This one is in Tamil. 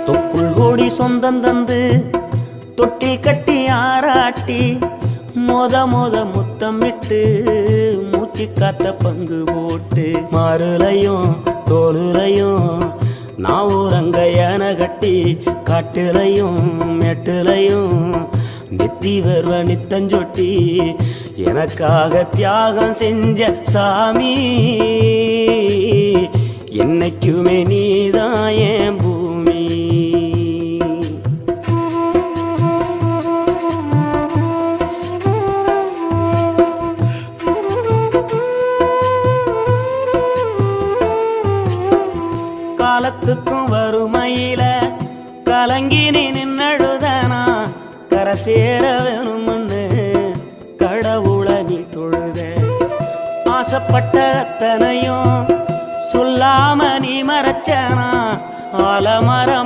தொப்புள் கோடி சொந்தம் தந்து தொட்டி கட்டி ஆராட்டி மொத முத்தமிட்டு மூச்சு காத்த பங்கு போட்டு மாறுலையும் தோலுலையும் நான் ஊரங்க யானை கட்டி காட்டுலையும் மெட்டுலையும் நெத்தி வருவ நித்தஞ்சொட்டி எனக்காக தியாகம் செஞ்ச சாமி என்னைக்குமே நீதான் என் பூமி. காலத்துக்கும் வறுமையில கலங்கி நீ நின்னழுதனா கரை சேர வேணும்னு கடவுளை நீ தொழுத ஆசைப்பட்ட அத்தனையும் சொல்லாம நீ மறைச்சனா ஆலமரம்